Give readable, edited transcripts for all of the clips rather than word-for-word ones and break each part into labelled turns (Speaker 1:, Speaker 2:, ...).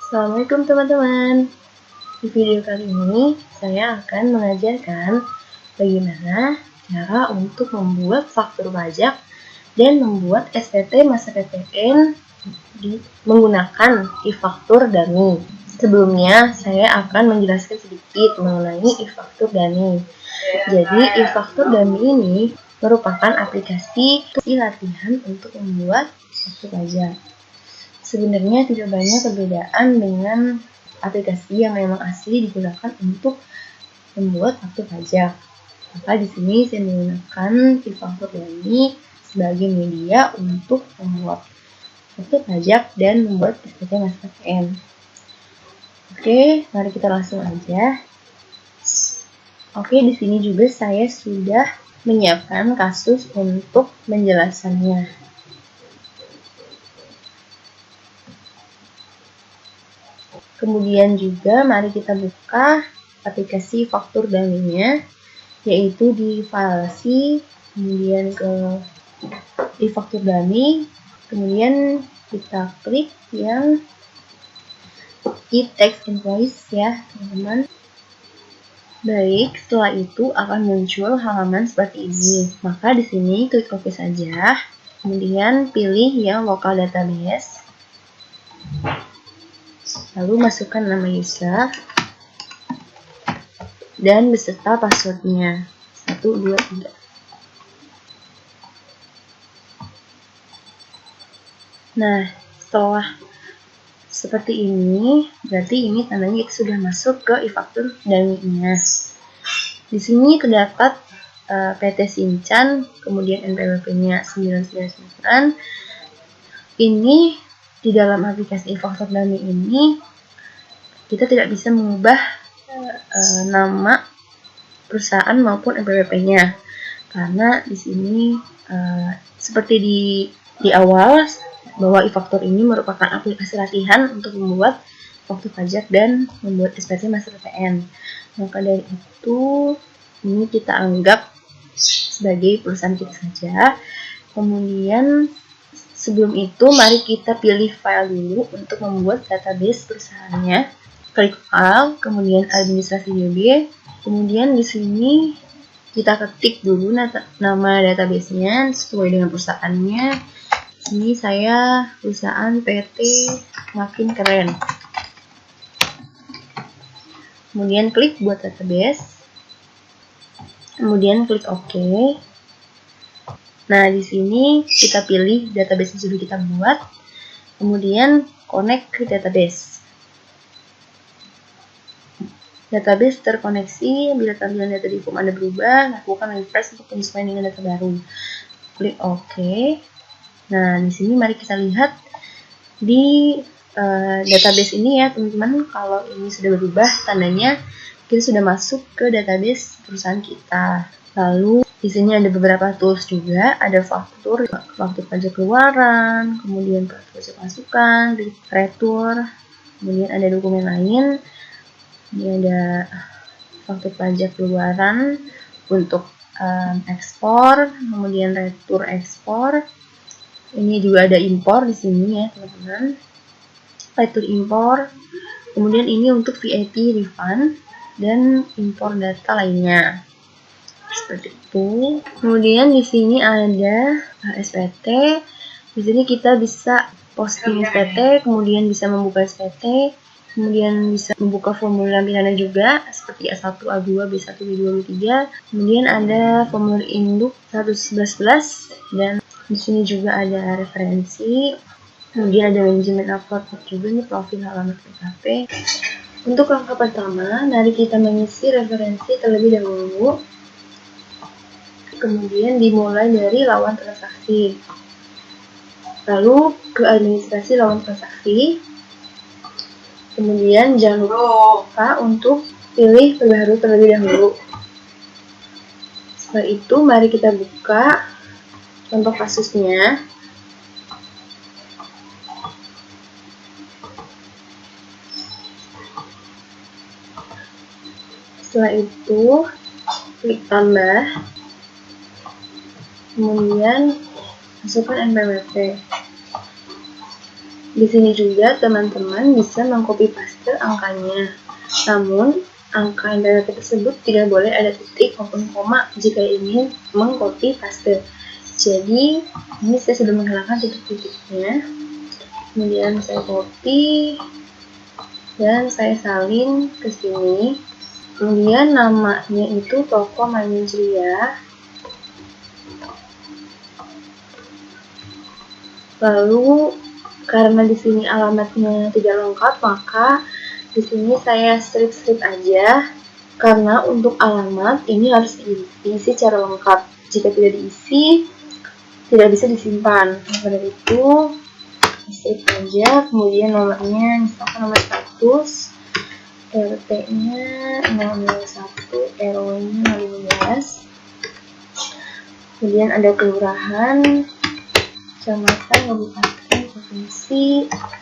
Speaker 1: Assalamualaikum teman-teman. Di video kali ini saya akan mengajarkan bagaimana cara untuk membuat faktur pajak dan membuat SPT masa PTN menggunakan e-faktur dummy. Sebelumnya saya akan menjelaskan sedikit mengenai e-faktur dummy. Jadi e-faktur dummy ini merupakan aplikasi latihan untuk membuat faktur pajak. Sebenarnya tidak banyak perbedaan dengan aplikasi yang memang asli digunakan untuk membuat faktur pajak. Maka di sini saya menggunakan e-faktur dummy sebagai media untuk membuat faktur pajak dan membuat SPT Mas PTN. Oke, mari kita langsung aja. Oke, di sini juga saya sudah menyiapkan kasus untuk menjelaskannya. Kemudian juga mari kita buka aplikasi faktur dummy-nya, yaitu di file C, kemudian ke e-faktur dummy, kemudian kita klik yang e-text invoice ya teman-teman. Baik, setelah itu akan muncul halaman seperti ini. Maka di sini klik OK saja, kemudian pilih yang local database. Lalu masukkan nama user dan beserta passwordnya 123. Nah, setelah seperti ini, berarti ini tandanya kita sudah masuk ke e-faktur dummy-nya. Di sini terdapat PT Sinchan, kemudian NPWP-nya 999. Ini di dalam aplikasi e-faktur dummy ini kita tidak bisa mengubah nama perusahaan maupun NPWP-nya, karena di sini seperti di awal bahwa e-faktur ini merupakan aplikasi latihan untuk membuat faktur pajak dan membuat SPT masa PTN. Maka dari itu ini kita anggap sebagai perusahaan kita saja. Kemudian sebelum itu mari kita pilih file dulu untuk membuat database perusahaannya. Klik file, kemudian administrasi DB, kemudian di sini kita ketik dulu nama database-nya sesuai dengan perusahaannya. Ini saya perusahaan PT Makin Keren. Kemudian klik buat database. Kemudian klik OK. Nah, di sini kita pilih database yang sudah kita buat. Kemudian connect ke database. Database terkoneksi. Bila tampilan data di form Anda berubah, lakukan refresh untuk penyesuaian dengan data baru. Klik OK. Nah, di sini mari kita lihat di database ini ya, teman-teman. Kalau ini sudah berubah, tandanya kita sudah masuk ke database perusahaan kita. Lalu di sini ada beberapa tools juga, ada faktur pajak keluaran, kemudian faktur pajak masukan, retur, kemudian ada dokumen lain. Ini ada faktur pajak keluaran untuk ekspor, kemudian retur ekspor. Ini juga ada impor di sini ya teman-teman, retur impor. Kemudian ini untuk VAT refund dan impor data lainnya. Seperti itu. Kemudian di sini ada SPT. Di sini kita bisa posting SPT, kemudian bisa membuka SPT, kemudian bisa membuka formulir lampirannya juga seperti A1, A2, B1, B2, B3. Kemudian ada formulir induk 111 dan di sini juga ada referensi. Kemudian ada manajemen upload juga, ini profil halaman PKP. Untuk langkah pertama, mari kita mengisi referensi terlebih dahulu. Kemudian dimulai dari lawan transaksi. Lalu ke administrasi lawan transaksi. Kemudian jangan lupa untuk pilih perbaharui terlebih dahulu. Setelah itu mari kita buka contoh kasusnya. Setelah itu klik tambah, kemudian masukkan NPWP. Di sini juga teman-teman bisa mengcopy paste angkanya. Namun, angka yang dari tersebut tidak boleh ada titik maupun koma jika ingin mengcopy paste. Jadi, ini saya sudah menghilangkan titik-titiknya. Kemudian saya copy dan saya salin ke sini. Kemudian namanya itu toko Manjria. Lalu karena di sini alamatnya tidak lengkap, maka di sini saya strip aja. Karena untuk alamat ini harus diisi secara lengkap. Jika tidak diisi, tidak bisa disimpan. Pada itu strip aja. Kemudian nomornya misalkan nomor status, RT-nya 001, RW-nya 15. Kemudian ada kelurahan, kecamatan, kabupaten,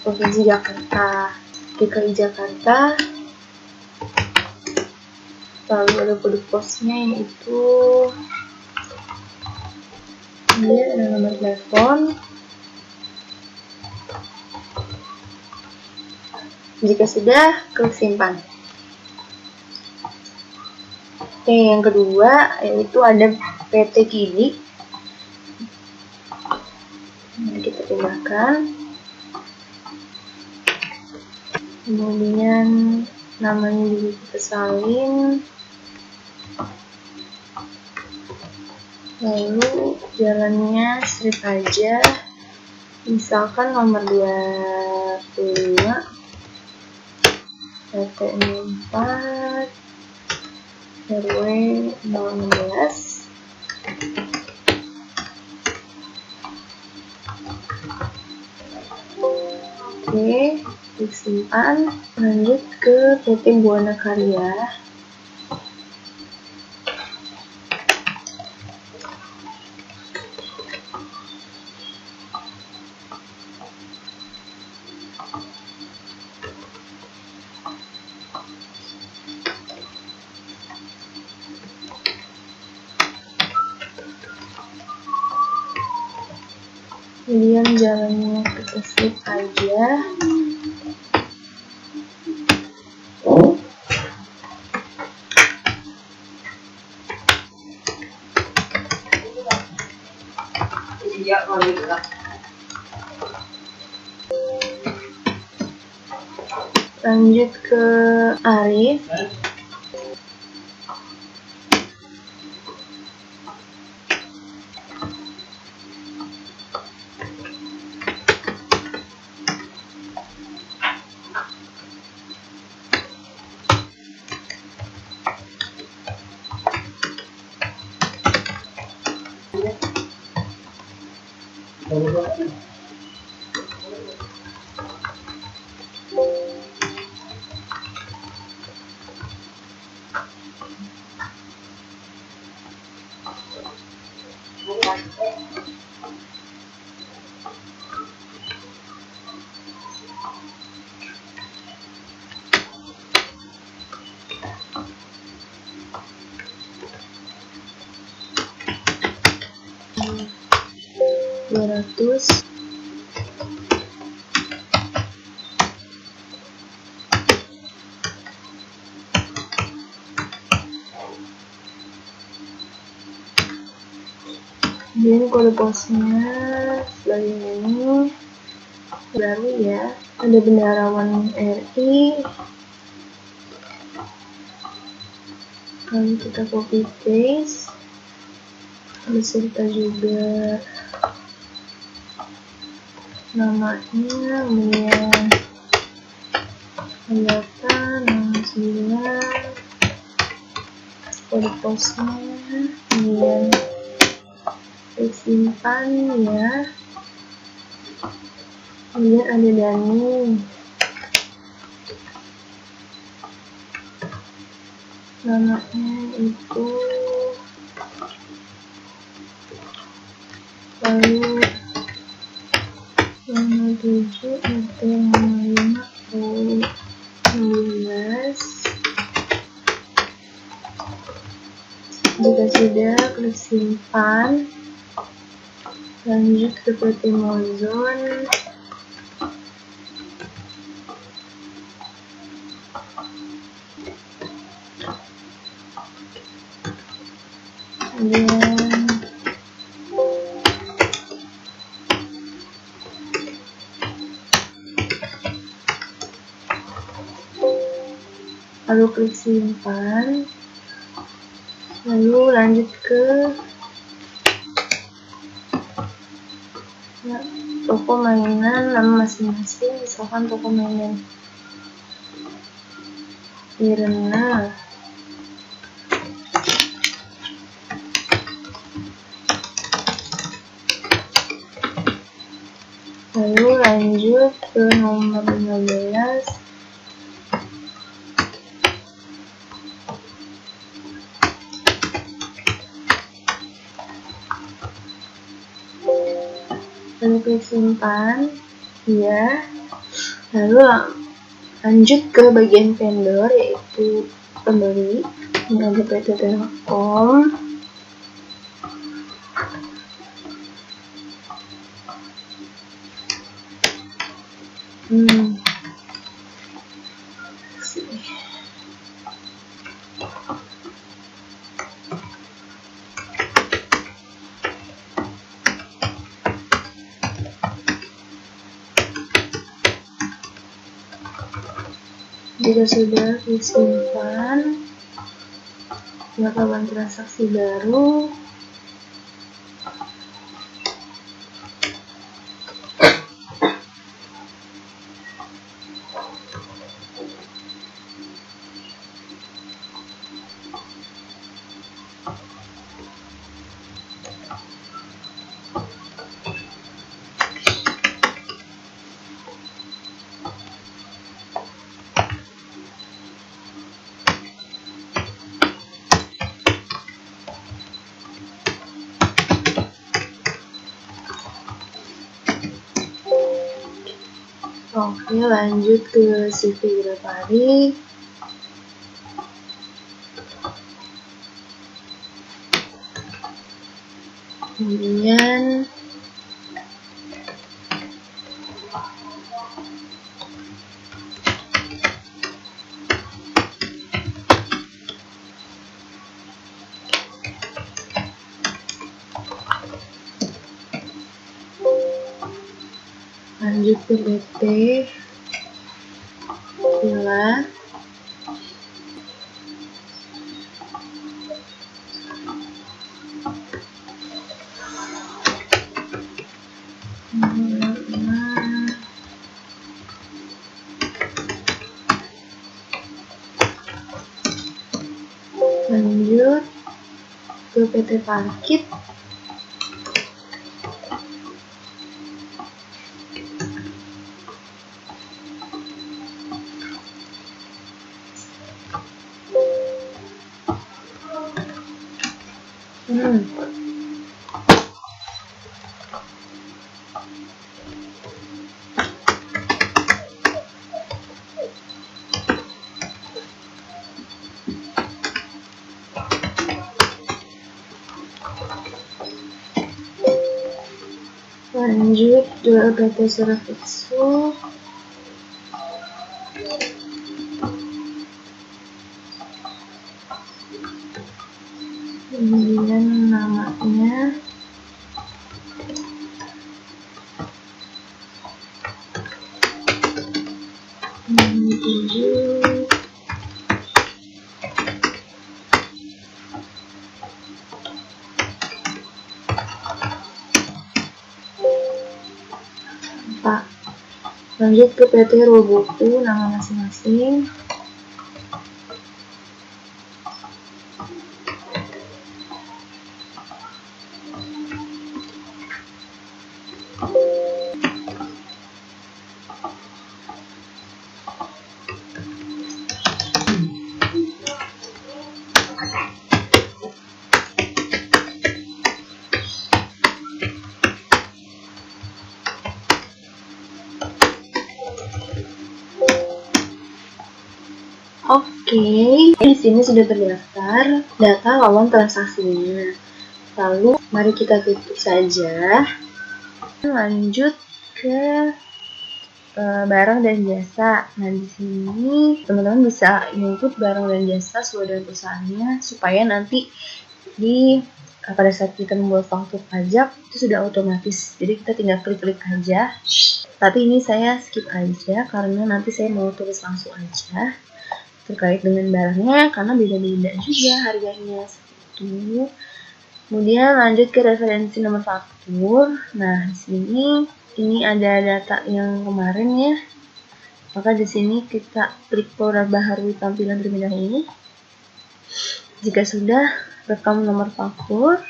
Speaker 1: provinsi Jakarta, DKI Jakarta. Lalu ada kode posnya yaitu, kemudian ada nomor telepon. Jika sudah, klik simpan. Oke, yang kedua yaitu ada PT Kidi. Nah, kita pindahkan. Kemudian namanya juga kita salin. Lalu jalannya strip aja. Misalkan nomor 25, RT 4, RW 016. Oke, klik simpan. Lanjut ke PT Buana Karya. Kemudian jalannya kita slip aja. Lanjut ke Arif. Kemudian kode posnya sebagai ini baru ya, ada bendaharawan RI. Lalu kita copy paste, beserta juga namanya, kemudian data 09, kode posnya, kemudian simpan ya. Kemudian ada Dani, namanya itu, lalu 07 RT 05 16. Jika sudah, klik simpan. Lanjut ke PT Mozon. kemudian lalu klik simpan, lalu lanjut ke toko mainan nama masing-masing, misalkan toko mainan Irna. Lalu lanjut ke nomor 15. Lalu klik simpan, ya. Lalu lanjut ke bagian vendor, yaitu pembeli. Ini ada PT Telkom. Jika sudah disimpan, lakukan transaksi baru. Oke, lanjut ke CV Grafari. Kemudian lanjut ke PT Villa. Lanjut ke PT Parkit. Lanjut ke PT Serafixu. Kemudian namanya Pak. Lanjut ke PT Roboku, nama masing-masing. Oke, di sini sudah terdaftar data lawan transaksinya. Lalu, mari kita tutup saja. Lanjut ke barang dan jasa. Nah, di sini teman-teman bisa input barang dan jasa sesuai dengan perusahaannya supaya nanti di pada saat kita membuat faktur pajak itu sudah otomatis, jadi kita tinggal klik-klik aja. Tapi ini saya skip aja karena nanti saya mau tulis langsung aja terkait dengan barangnya karena beda-beda juga harganya seperti itu. Kemudian lanjut ke referensi nomor faktur. Nah, di sini ini ada data yang kemarin ya. Maka di sini kita klik perbaharui tampilan terlebih dahulu. Jika sudah, rekam nomor faktur,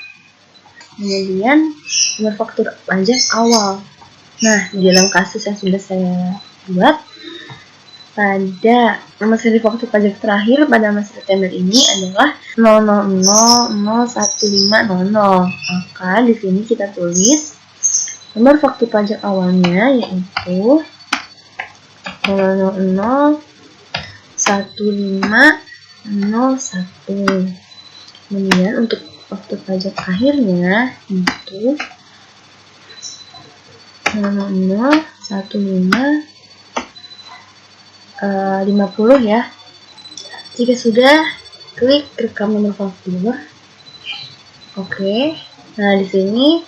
Speaker 1: kemudian nomor faktur pajak awal. Nah, di dalam kasus yang sudah saya buat, pada nomor seri faktur pajak terakhir pada masa September ini adalah 00001.500. Maka di sini kita tulis nomor faktur pajak awalnya yaitu 0001501. Kemudian untuk faktur pajak akhirnya itu 0001550 ya. Jika sudah, klik rekam nomor faktur. Oke. Nah, di sini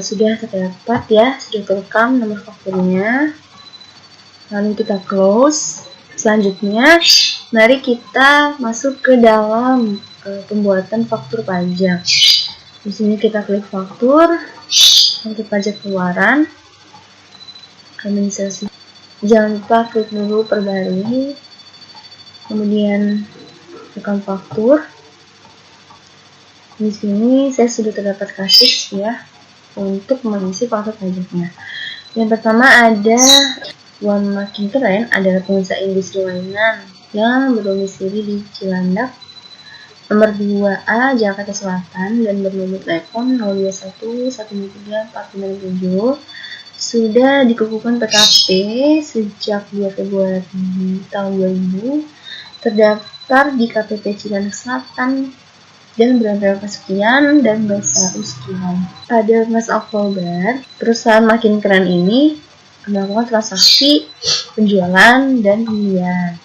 Speaker 1: sudah terdapat ya, sudah terekam nomor fakturnya. Lalu kita close. Selanjutnya, mari kita masuk ke dalam pembuatan faktur pajak. Di sini kita klik faktur pajak keluaran, administrasi. Jangan lupa klik dulu perbarui, kemudian rekam faktur. Di sini saya sudah terdapat kasus ya untuk mengisi faktur pajaknya. Yang pertama ada One Makin Keren, adalah pengusaha industri mainan yang berdomisili di Cilandak, nomor 2A Jakarta Selatan dan bernomor telepon 021-123-497. Sudah dikukuhkan PKP sejak 2 Februari tahun 2000, terdaftar di KPP Cilandak Selatan dan berangkat sekian dan BSAU sekian. Pada masa Oktober, perusahaan Makin Keren ini melakukan transaksi penjualan dan pembelian.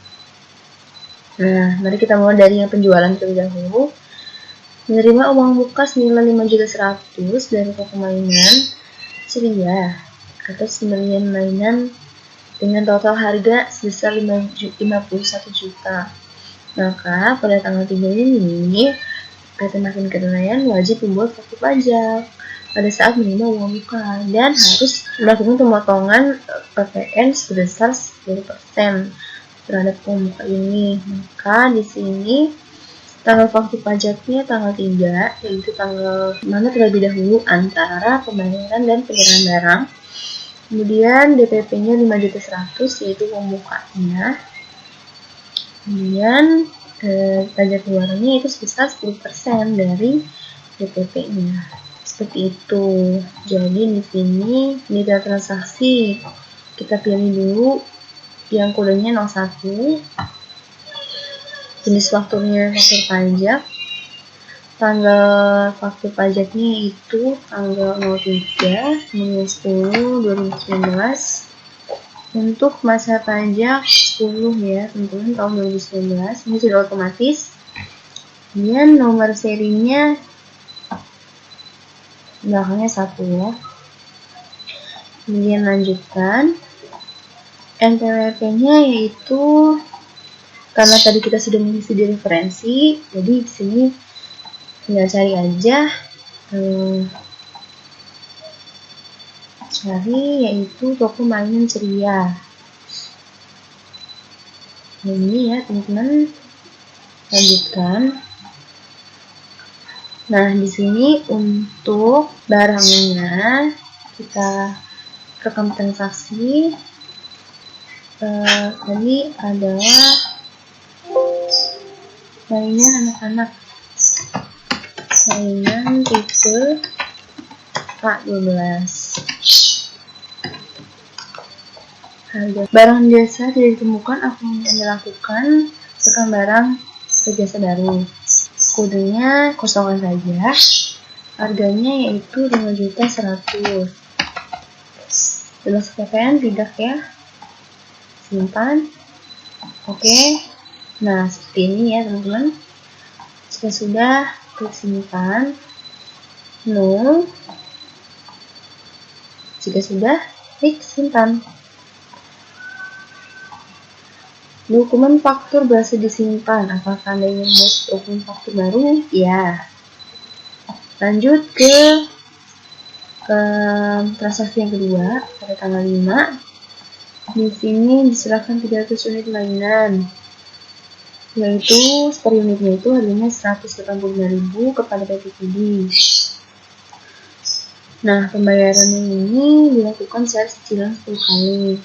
Speaker 1: Nah, mari kita mulai dari yang penjualan terlebih dahulu. Menerima uang bekas nilai 5.100.000 dari toko mainan Ceria atas pembelian mainan dengan total harga sebesar 51 juta. Maka pada tanggal 3 ini PT Makin Keren wajib membuat faktur pajak pada saat menerima uang muka dan harus melakukan pemotongan PPN sebesar 10% terhadap uang muka ini. Maka di sini tanggal faktur pajaknya tanggal 3, yaitu tanggal mana terlebih dahulu antara pembayaran dan penyerahan barang. Kemudian DPP-nya 5.100.000 yaitu uang mukanya. Kemudian pajak keluarannya itu sebesar 10% dari DPP-nya. Seperti itu. Jadi di sini nilai transaksi kita pilih dulu yang kodenya 01, jenis fakturnya faktur pajak, tanggal faktur pajaknya itu tanggal 03 10 2019. Untuk masa pajak 10 ya, tentunya tahun 2019 ini sudah otomatis. Kemudian nomor serinya belakangnya 1 ya. Kemudian lanjutkan. NPWP-nya yaitu karena tadi kita sudah mengisi di referensi, jadi di sini tinggal cari aja cari yaitu toko mainan Ceria. Nah, ini ya teman-teman, lanjutkan. Nah, di sini untuk barangnya kita rekam transaksi. Tadi adalah mainan anak-anak, mainan tipe A12. Harga barang jasa tidak ditemukan, apa yang Anda lakukan? Rekam barang ke jasa baru. Kodenya kosongan saja. Harganya yaitu 5.100.000. Jelas PPN tidak ya? Simpan. Oke. Nah, seperti ini ya teman-teman. Jika sudah, klik simpan. 0. Jika sudah, klik simpan. Dokumen faktur berhasil disimpan. Apakah Anda ingin membuat dokumen faktur baru? Ya. Lanjut ke transaksi yang kedua pada tanggal 5. Di sini diserahkan 300 unit mainan, yaitu per unitnya itu harganya 185.000 kepada PT Kidi. Nah, pembayarannya ini dilakukan secara cicilan 10 kali.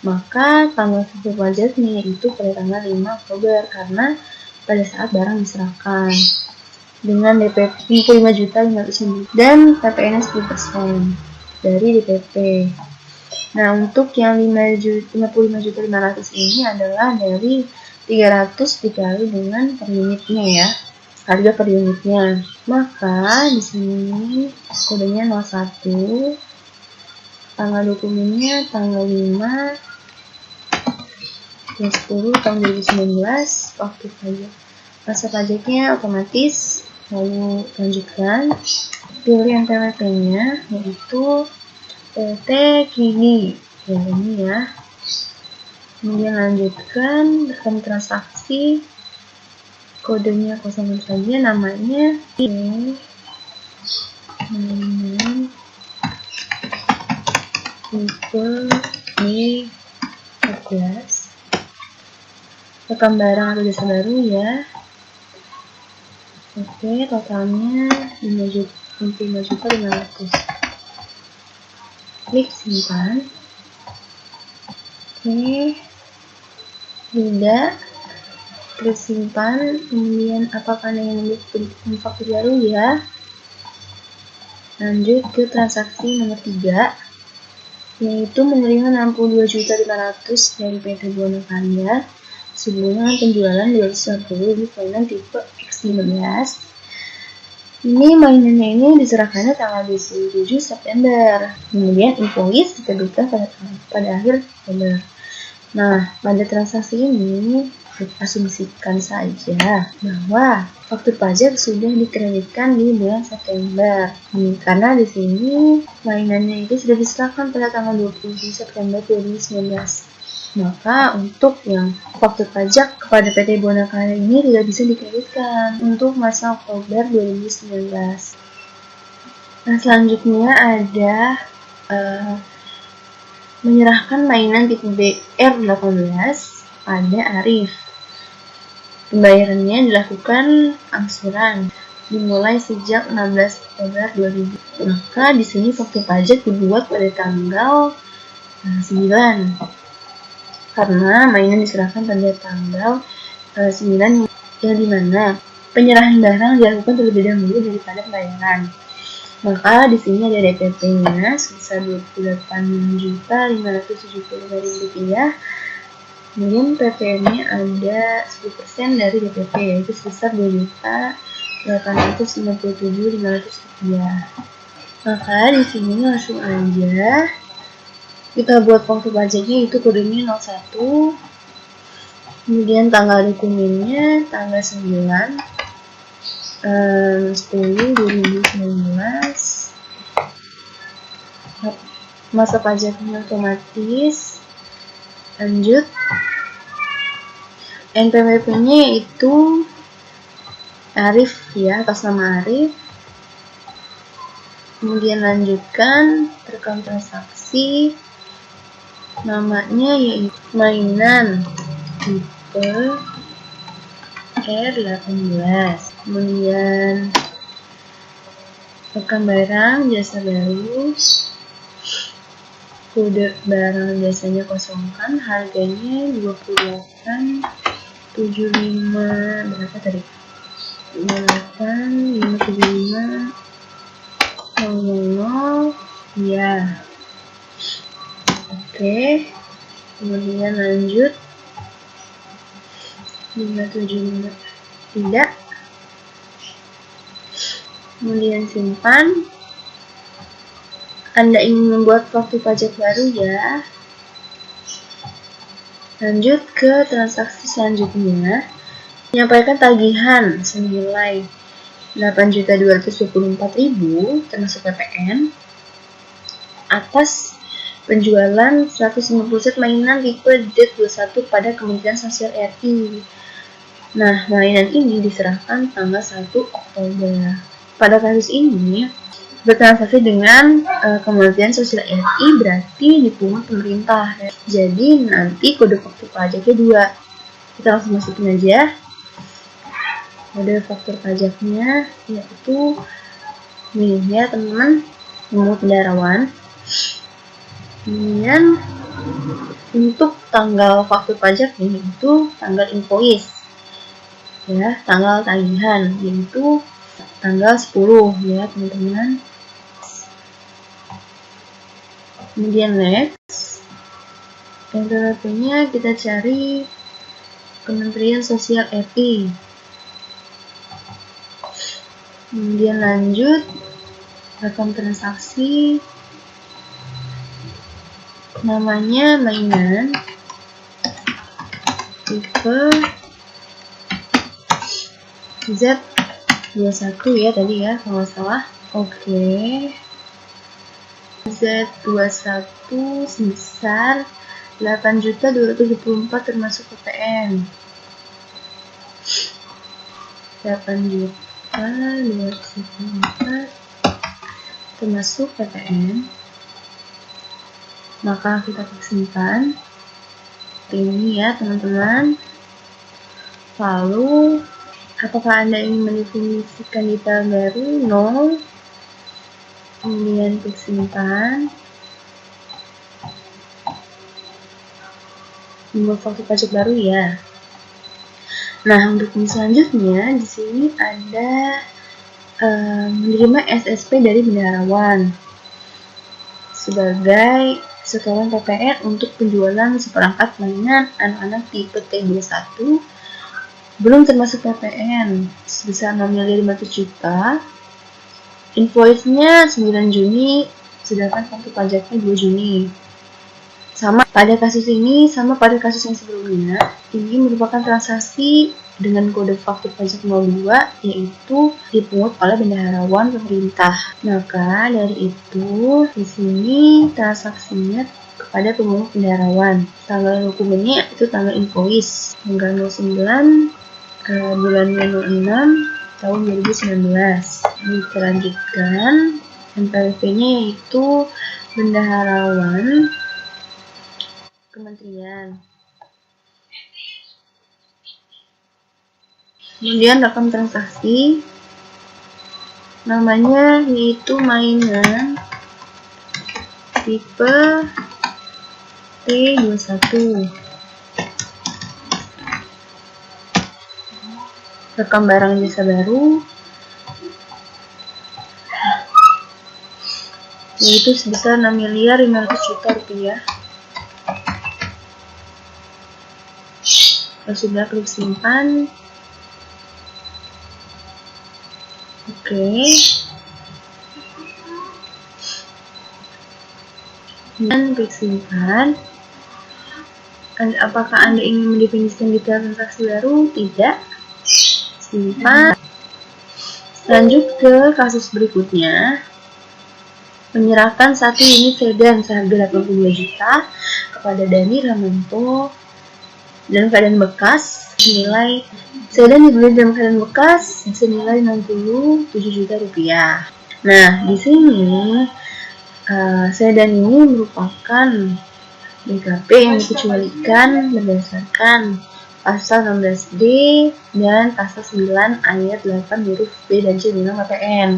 Speaker 1: Maka tanggal faktur pajaknya itu pada tanggal 5 Oktober karena pada saat barang diserahkan dengan DP 55.500.000 dan PPN 10% dari DPP. Nah, untuk yang 55.500 ini adalah dari 300 dikali dengan per unitnya ya, harga per unitnya. Maka di sini kodenya 01, tanggal dokumennya tanggal 5 10 tahun 2019, waktu pajak. Masa pajaknya otomatis, lalu lanjutkan. Pilih NPWP-nya, yaitu PT Kidi. Ya, ini ya. Kemudian lanjutkan, rekam transaksi. Kodenya kosongan saja, namanya tipe E14. Rekam barang atau jasa baru ya. Oke, totalnya 55.500. Klik simpan. Oke, tidak. Klik simpan. Kemudian apakah Anda ingin membuat faktur baru ya. Lanjut ke transaksi nomor 3, yaitu menerima 62.500 dari PT Buana Karya sebelumnya penjualan 250 unit mainan tipe X15. Ini mainannya ini diserahkannya tanggal 27 September. Kemudian invoice diterbitkan pada akhir September. Nah, pada transaksi ini asumsikan saja bahwa faktur pajak sudah dikreditkan di bulan September. Karena di sini mainannya itu sudah diserahkan pada tanggal 20 September 2019. Maka untuk yang faktur pajak kepada PT Buana Karya ini tidak bisa dikreditkan untuk masa Oktober 2019. Nah, selanjutnya ada menyerahkan mainan tipe BR18 pada Arif. Pembayarannya dilakukan angsuran dimulai sejak 16 Oktober 2000. Maka di sini faktur pajak dibuat pada tanggal 9. Karena mainan diserahkan pada tanggal 9 yang dimana penyerahan barang dilakukan terlebih dahulu daripada pembayaran. Maka di sini ada DPP-nya sebesar 28.575.000 rupiah. Kemudian PPN-nya ada 10% dari DPP, yaitu sebesar 2.857.500 rupiah. Maka di sini langsung aja kita buat faktur pajaknya, itu kodenya 01. Kemudian tanggal dokumennya tanggal 9 10 2019. Masa pajaknya otomatis. Lanjut, NPWP-nya itu Arif ya, atas nama Arif. Kemudian lanjutkan, rekam transaksi. Namanya yaitu mainan tipe R18. Kemudian rekam barang jasa baru, kode barang jasanya kosongkan, harganya 28.75 berapa tadi? 28.575 00 ya. Oke, kemudian lanjut 575 tidak, kemudian simpan. Anda ingin membuat faktur pajak baru ya. Lanjut ke transaksi selanjutnya, menyampaikan tagihan senilai 8.224.000 termasuk PPN atas penjualan 150 set mainan tipe Z21 pada Kementerian Sosial RI. Nah, mainan ini diserahkan tanggal 1 Oktober. Pada kasus ini, bertransaksi dengan Kementerian Sosial RI berarti dipungut pemerintah. Jadi nanti kode faktur pajaknya 2. Kita langsung masukin aja. Kode faktur pajaknya yaitu ini ya teman-teman, nomor pendarawan. Kemudian untuk tanggal faktur pajak ini itu tanggal invoice ya, tanggal tagihan yaitu tanggal 10 ya teman-teman. Kemudian next, NPWP-nya kita cari Kementerian Sosial RI. Kemudian lanjut, rekam transaksi, namanya mainan, tipe Z21 ya tadi ya kalau nggak salah. Oke. Z21 sebesar 8.224 termasuk PPN. 8.224 termasuk PPN. Maka kita klik simpan. Ini ya teman-teman. Lalu apakah Anda ingin mendefinisikan detail baru? No. Kemudian klik simpan. Membuat faktur pajak baru ya. Nah, untuk yang selanjutnya di sini ada menerima SSP dari bendaharawan sebagai setoran PPN untuk penjualan seperangkat mainan anak-anak tipe T21 belum termasuk PPN sebesar 6.500 juta. Invoice-nya 9 Juni, sedangkan faktur pajaknya 2 Juni. Sama pada kasus ini, sama pada kasus yang sebelumnya, ini merupakan transaksi dengan kode faktur pajak 02, yaitu dipungut oleh bendaharawan pemerintah. Maka dari itu, di sini transaksinya kepada pemungut bendaharawan. Tanggal dokumennya itu tanggal invoice, tanggal 09 bulan 06 tahun 2019. Kita lanjutkan, NPWP-nya yaitu bendaharawan kementerian. Kemudian rekam transaksi, namanya yaitu mainan tipe T21. Rekam barang jasa baru yaitu sebesar 6.500 juta rupiah. Kalau sudah klik simpan. Oke. Dan klik simpan. Apakah Anda ingin mendefinisikan detail transaksi baru? Tidak. Simpan. Lanjut ke kasus berikutnya. Menyerahkan 1 unit sedan seharga 82 juta kepada Dani Ramanto dalam keadaan bekas senilai sedan dibeli dalam keadaan bekas senilai 67 juta rupiah. Nah, di sini sedan ini merupakan BKP yang dikecualikan berdasarkan pasal 16D dan pasal 9 ayat 8 huruf B dan C Undang-Undang PPN.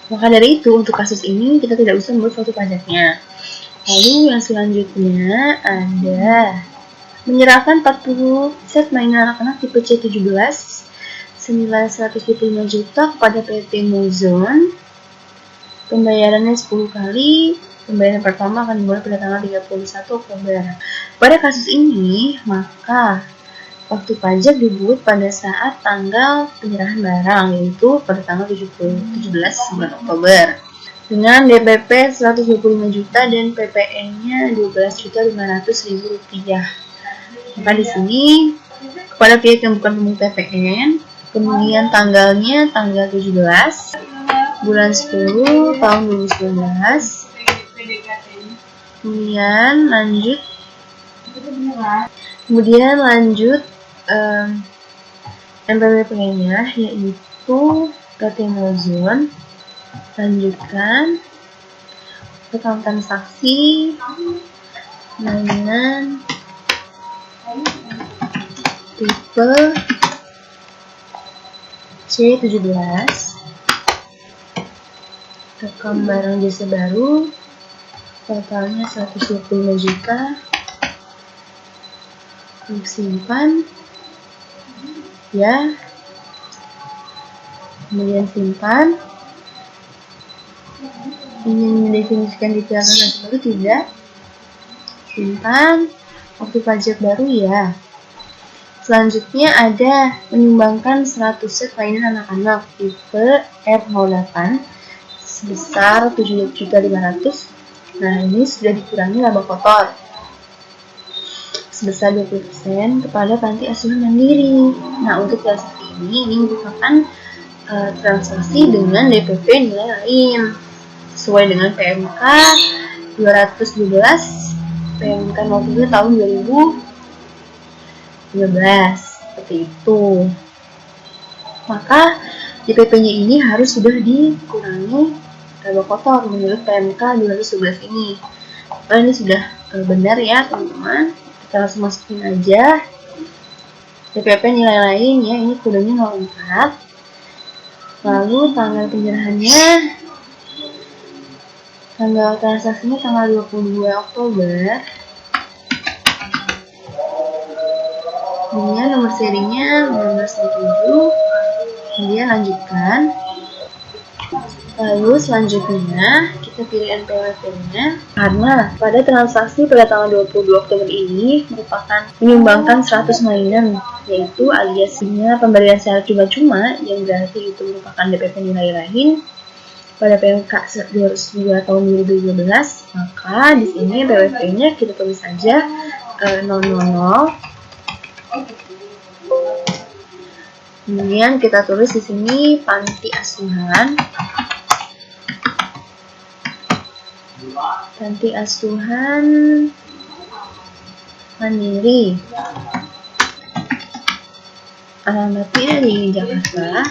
Speaker 1: Maka dari itu, untuk kasus ini kita tidak usah membuat faktur pajaknya. Lalu yang selanjutnya ada menyerahkan 40 set mainan anak-anak tipe C17 senilai 125 juta kepada PT Mozon. Pembayarannya 10 kali. Pembayaran pertama akan dimulai pada tanggal 31 Oktober. Pada kasus ini, maka faktur pajak dibuat pada saat tanggal penyerahan barang, yaitu pada tanggal 17 bulan Oktober. Dengan DPP 125 juta dan PPN-nya 12.500.000 rupiah. Maka di sini kepada pihak yang bukan pemungut PPN Kemudian tanggalnya tanggal 17 bulan 10 tahun 2019. Kemudian lanjut NPWP-nya yaitu retinozon. Lanjutkan rekam transaksi mainan tipe C17, rekam barang jasa baru totalnya 125 juta, klik simpan ya, kemudian simpan. Ingin mendefinisikan detail transaksi baru tidak, simpan. Waktu pajak baru ya. Selanjutnya ada menyumbangkan 100 set mainan anak-anak tipe R08 sebesar 7.500.000. Nah, ini sudah dikurangi laba kotor sebesar 20% kepada panti asuhan mandiri. Nah, untuk transaksi ini merupakan transaksi dengan DPP nilai lain sesuai dengan PMK 212 PMK 03 tahun 2013 seperti itu. Maka DPP-nya ini harus sudah dikurangi laba kotor menurut PMK 211 ini. Nah, ini sudah benar ya teman-teman. Kita langsung masukin aja DPP nilai lain ya, ini kodenya 04. Lalu tanggal penyerahannya, tanggal transaksinya tanggal 22 Oktober. Kemudian nomor serinya 1997. Kemudian lanjutkan. Lalu selanjutnya kita pilih NPWP-nya karena pada transaksi pada tanggal 22 Oktober ini merupakan menyumbangkan 100 mainan, yaitu aliasnya pemberian secara cuma-cuma yang berarti itu merupakan DPP nilai lain pada PMK 202 tahun 2012. Maka di sini PWP-nya kita tulis saja 000. Kemudian kita tulis di sini panti asuhan. Panti asuhan mandiri. Alamatnya di Jakarta.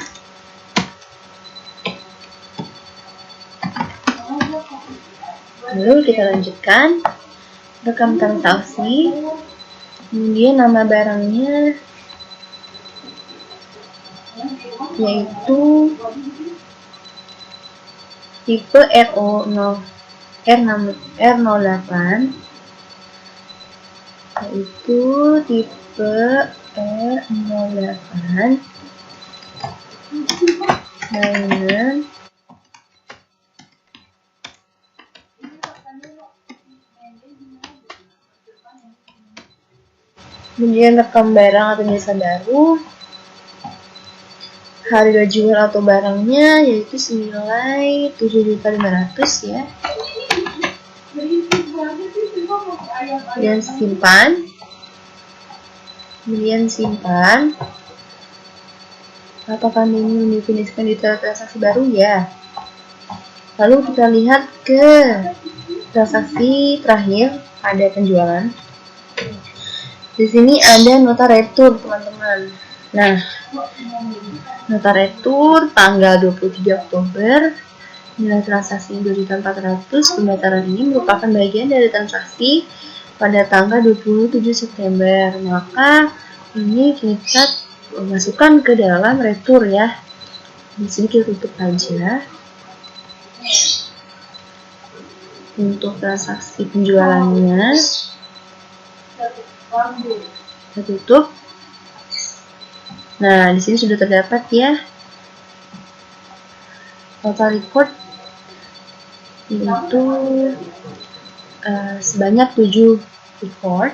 Speaker 1: Lalu kita lanjutkan rekam transaksi. Kemudian nama barangnya yaitu tipe R08, yaitu tipe R08 mainan kemudian rekam barang atau jasa baru. Harga jual atau barangnya yaitu senilai 7.500.000 ya. Kemudian simpan. Apakah ini mendefinisikan detail transaksi baru ya? Lalu kita lihat ke transaksi terakhir, ada penjualan. Di sini ada nota retur teman-teman. Nah, nota retur tanggal 23 Oktober, nilai transaksi 2.400.000. Pembataran ini merupakan bagian dari transaksi pada tanggal 27 September. Maka ini kita masukkan ke dalam retur ya. Di sini kita tutup aja. Untuk transaksi penjualannya kita tutup. Nah, di sini sudah terdapat ya total record yaitu sebanyak 7 record.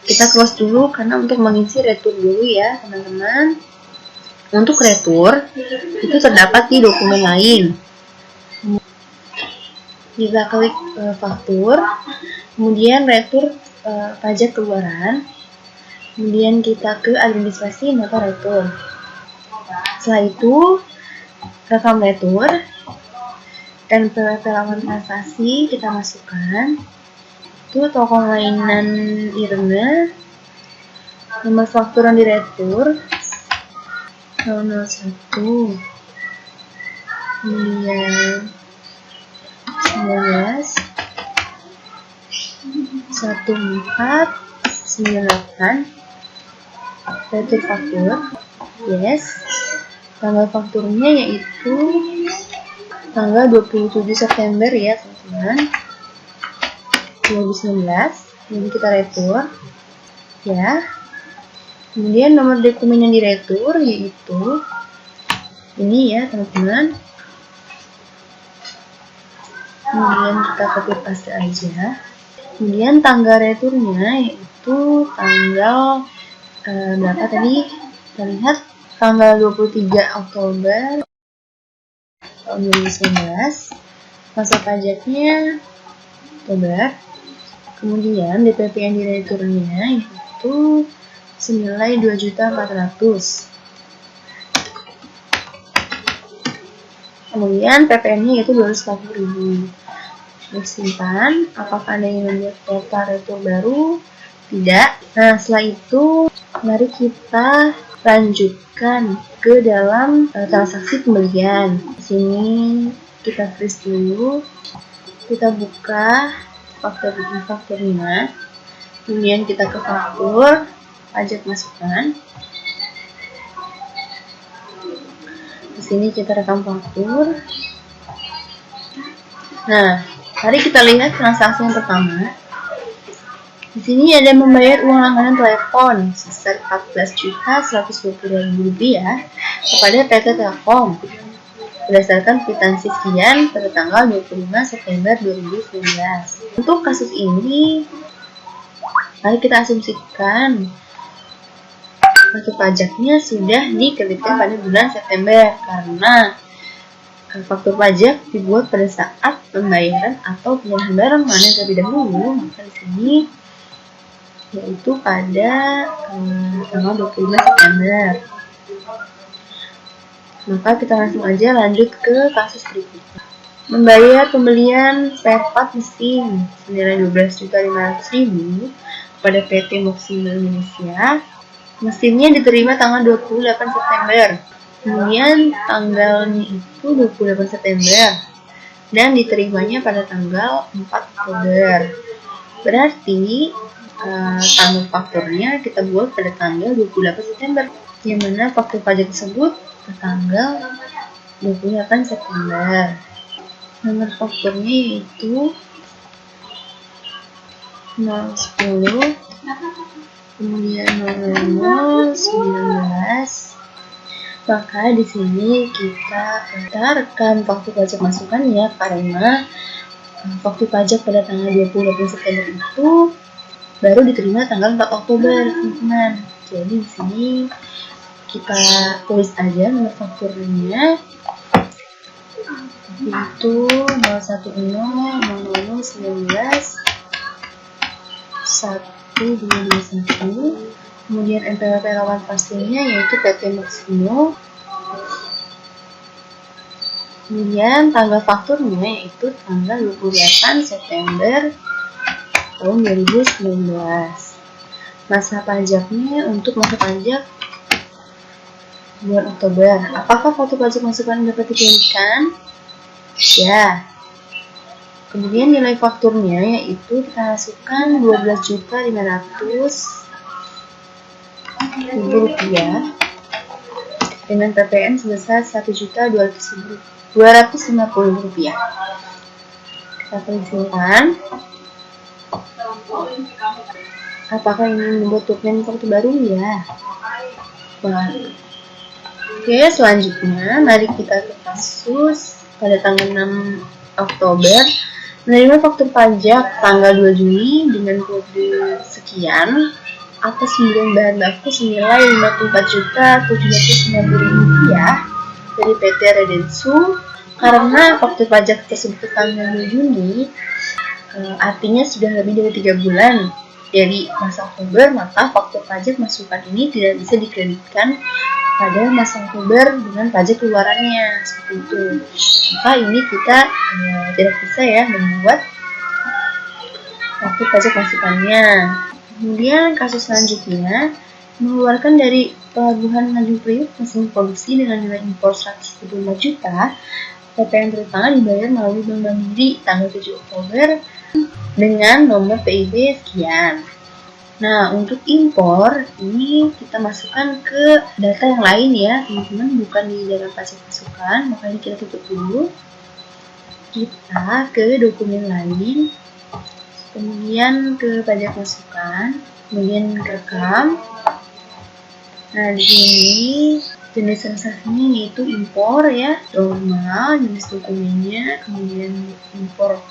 Speaker 1: Kita close dulu karena untuk mengisi retur dulu ya teman-teman. Untuk retur itu terdapat di dokumen lain. Kita klik faktur, kemudian retur pajak keluaran. Kemudian kita ke administrasi nota retur. Setelah itu rekam retur, NPWP laman transaksi kita masukkan. Itu toko mainan Irna, nomor fakturan di retur 001, kemudian 19 1498, retur faktur, yes. Tanggal fakturnya yaitu tanggal 27 September ya teman-teman, 2019. Jadi kita retur ya. Kemudian nomor dokumen yang diretur yaitu ini ya teman-teman. Kemudian kita copy paste aja. Kemudian tanggal returnya yaitu tanggal berapa tadi? Kita lihat tanggal 23 Oktober tahun 2019. Masa pajaknya Oktober. Kemudian DPP yang direturnya yaitu senilai 2.400.000. Kemudian PPN-nya yaitu 240.000. Disimpan. Apakah Anda ingin membuat data retur baru? Tidak. Nah, setelah itu mari kita lanjutkan ke dalam transaksi pembelian. Di sini kita freeze dulu. Kita buka fakturnya. Kemudian kita ke faktur, pajak masukkan. Di sini kita rekam faktur. Nah, mari kita lihat transaksi yang pertama. Di sini ada membayar uang langganan telepon sebesar Rp14.122.000 kepada PT Telkom berdasarkan kwitansi sekian pada tanggal 25 September 2019. Untuk kasus ini, mari kita asumsikan wajib pajaknya sudah dikreditkan pada bulan September karena faktur pajak dibuat pada saat pembayaran atau penyerahan barang mana terlebih dahulu. Maka di sini yaitu pada tanggal 25 September. Maka kita langsung aja lanjut ke kasus berikutnya. Membayar pembelian spare part mesin senilai Rp12.500.000 kepada PT Moximo Indonesia. Mesinnya diterima tanggal 28 September. Kemudian tanggalnya itu 28 September dan diterimanya pada tanggal 4 Oktober. Berarti tanggal fakturnya kita buat pada tanggal 28 September, yang mana faktur pajak tersebut pada tanggal 28 September. Nomor fakturnya yaitu 010, kemudian 0019. Maka di sini kita rekam faktur pajak masukan ya, karena faktur pajak pada tanggal 28 September itu baru diterima tanggal 4 Oktober, teman-teman. Jadi di sini kita tulis aja nomor fakturnya, yaitu 010-0019-1221. Kemudian NPWP lawan pastinya yaitu PT Moximo. Kemudian tanggal fakturnya yaitu tanggal 28 September tahun 2019. Masa pajaknya untuk masa pajak bulan Oktober. Apakah faktur pajak masukan dapat dipilihkan? Ya. Kemudian nilai fakturnya yaitu kita masukkan Rp12.500.000 dengan PPN sebesar Rp1.250.000. Kita perhitungkan. Apakah ini membuat dokumen faktur baru? Ya. Oke, selanjutnya mari kita ke kasus pada tanggal 6 Oktober menerima faktur pajak tanggal 2 Juni dengan kode sekian atas pembelian bahan baku senilai Rp54.790.000 dari PT Redensu. Karena faktur pajak tersebut tanggal 2 Juni, artinya sudah lebih dari 3 bulan dari masa Oktober, maka faktur pajak masukan ini tidak bisa dikreditkan pada masa Oktober dengan pajak keluarannya, seperti itu. Maka ini kita tidak bisa ya membuat faktur pajak masukannya. Kemudian kasus selanjutnya, mengeluarkan dari pelabuhan Tanjung Priok mesin produksi dengan nilai impor 175 juta, PPN terutama dibayar melalui Bank Mandiri tanggal 7 Oktober dengan nomor PIB sekian. Nah, untuk impor ini kita masukkan ke data yang lain ya, teman-teman, bukan di dalam pajak masukan. Makanya kita tutup dulu. Kita ke dokumen lain, kemudian ke pajak masukan, kemudian rekam. Nah, di sini jenis transaksinya yaitu impor ya, normal, jenis dokumennya, kemudian impor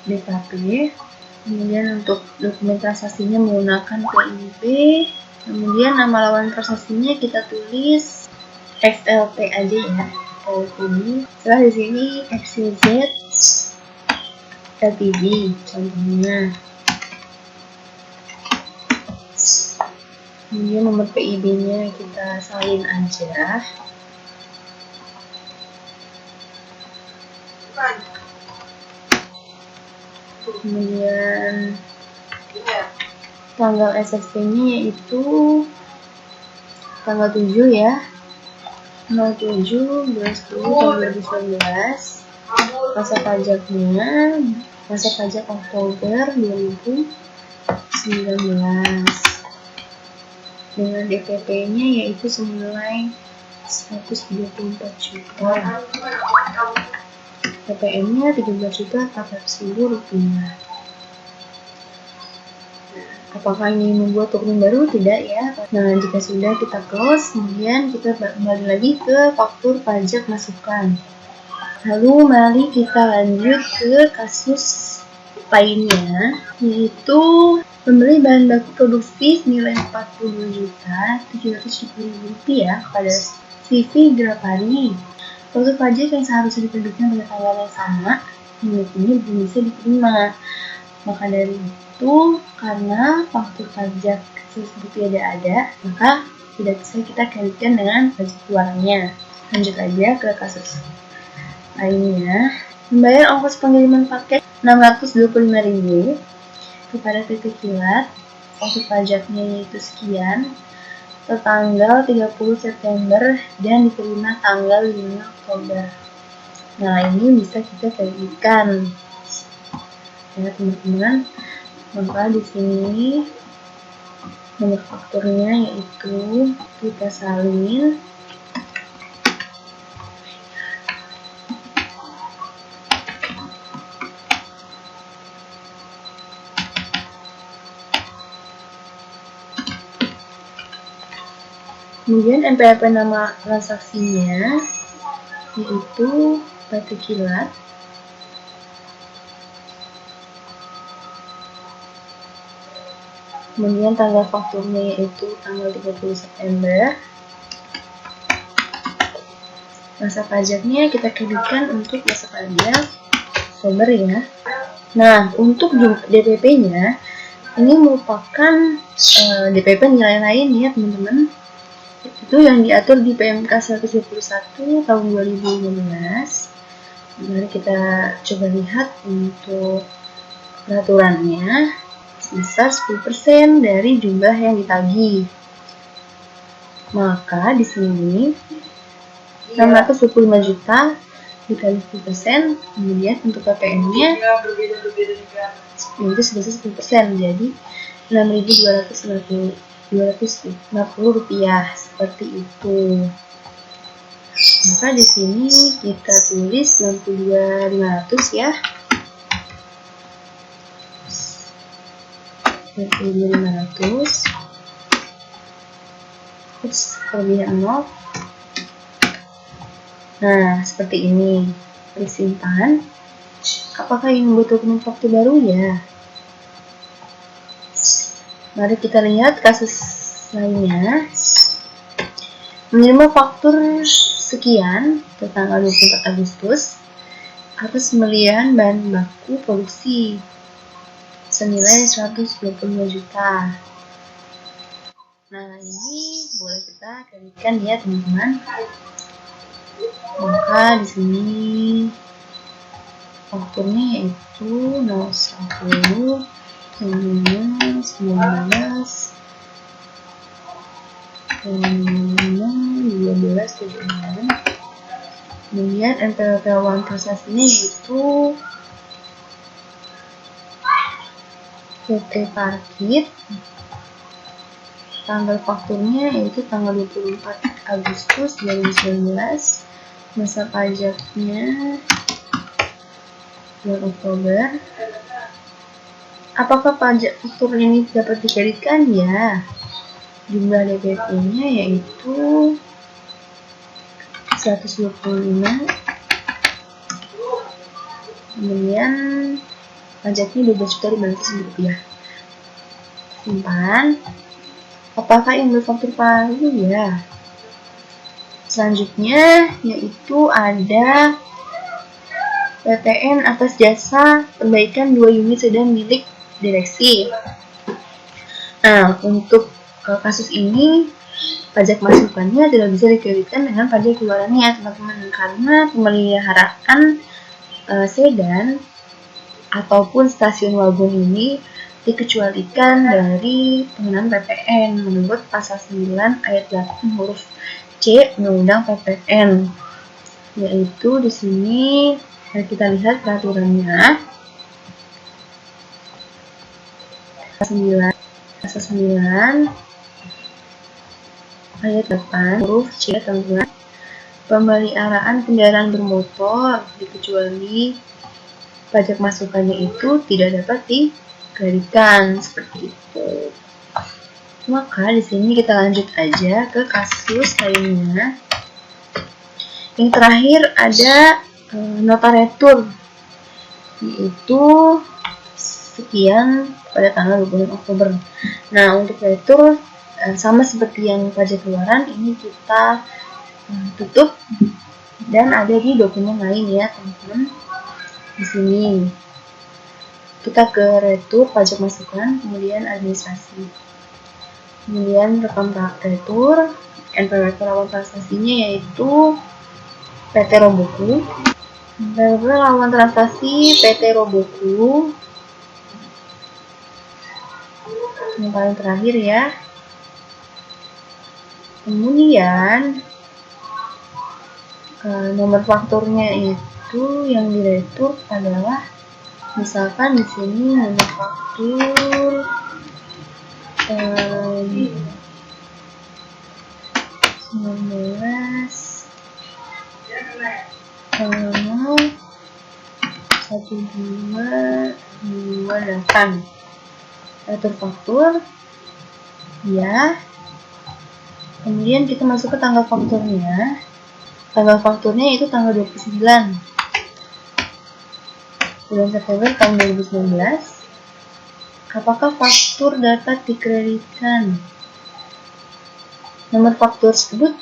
Speaker 1: BKP. Kemudian untuk dokumen transaksinya menggunakan PIB. Kemudian nama lawan transaksinya kita tulis XLT aja ya, LTD. Setelah di sini XYZ LTD contohnya. Kemudian nomor PIB-nya kita salin aja. Kemudian tanggal SSP-nya yaitu tanggal 7 ya, tanggal 7 bulan 10 tahun 2019. Masa pajaknya masa pajak Oktober 2019 dengan DPP-nya yaitu senilai 134 juta. PPN-nya 13.400.000 rupiah. Apakah ini membuat dokumen baru? Tidak ya. Nah, jika sudah kita close, kemudian kita kembali lagi ke faktur pajak masukan. Lalu mari kita lanjut ke kasus lainnya, yaitu membeli bahan baku produksi senilai 42.770.000 rupiah pada CV Grapari. Faktur pajak yang seharusnya dikenakan pada tanggal yang sama, hingga kini belum bisa diterima. Maka dari itu, karena faktur pajak tersebut tidak ada, maka tidak bisa kita kaitkan dengan pajak keluarannya. Lanjut aja ke kasus lainnya. Membayar ongkos pengiriman paket 625.000 kepada PT Kilat, faktur pajaknya yaitu sekian, tertanggal 30 September dan diterima tanggal 5 Oktober. Nah, ini bisa kita kaitkan ya teman-teman. Maka di sini nomor fakturnya yaitu kita salin. Kemudian NPWP nama transaksinya yaitu PT Kilat. Kemudian tanggal fakturnya yaitu tanggal 30 September. Masa pajaknya kita kreditkan untuk masa pajak Oktober ya. Nah, untuk DPP-nya ini merupakan DPP nilai lain ya teman-teman. Itu yang diatur di PMK 121 tahun 2015. Mari kita coba lihat untuk peraturannya. Sebesar 10% dari jumlah yang ditagih. Maka di sini 625 juta dikali 10%, kemudian untuk PPN-nya itu sebesar 10%, jadi 6.250 rupiah, seperti itu. Maka di sini kita tulis 62.500 ya. 62.500 kelebihan 0. Nah, seperti ini. Disimpan. Apakah ini membuat dokumen faktur baru ya? Mari kita lihat kasus lainnya. Menerima faktur sekian tanggal 24 Agustus atas pembelian bahan baku produksi senilai 122 juta. Nah, ini boleh kita kreditkan ya teman-teman. Maka di sini fakturnya yaitu 01 19 12 76. Kemudian NPWP lawan prestasinya yaitu PT Parkit. Tanggal fakturnya yaitu tanggal 24 Agustus 2019. Masa pajaknya bulan Oktober. Apakah pajak faktur ini dapat dikreditkan? Ya. Jumlah DPP-nya yaitu 125. Kemudian pajaknya 12.500 rupiah. Simpan. Apakah ini faktur palu? Ya. Selanjutnya yaitu ada PPN atas jasa perbaikan 2 unit sedan milik direksi. Nah, untuk kasus ini pajak masukannya tidak bisa dikreditkan dengan pajak keluarannya, teman-teman, karena pemeliharaan sedan ataupun stasiun wagon ini dikecualikan dari pengenaan PPN menurut pasal 9 ayat 8 huruf C Undang-Undang PPN. Yaitu di sini kita lihat peraturannya. Pasal 9 ayat 8 huruf C tentang pemeliharaan kendaraan bermotor dikecuali pajak masukannya itu tidak dapat dikreditkan, seperti itu. Maka di sini kita lanjut aja ke kasus lainnya. Yang terakhir ada nota retur, yaitu sekian pada tanggal 26 Oktober. Nah, untuk retur sama seperti yang pajak keluaran, ini kita tutup dan ada di dokumen lain ya teman-teman. Di sini kita ke retur pajak masukan, kemudian administrasi, kemudian rekam retur, NPWP lawan transaksinya yaitu PT Roboku, NPWP lawan transaksi PT Roboku, yang paling terakhir ya. Kemudian nomor fakturnya itu yang diretur adalah misalkan di sini nomor faktur 1228 retur faktur ya. Kemudian kita masuk ke tanggal fakturnya. Tanggal fakturnya itu tanggal 29 bulan September tahun 2019. Apakah faktur dapat dikreditkan? Nomor faktur tersebut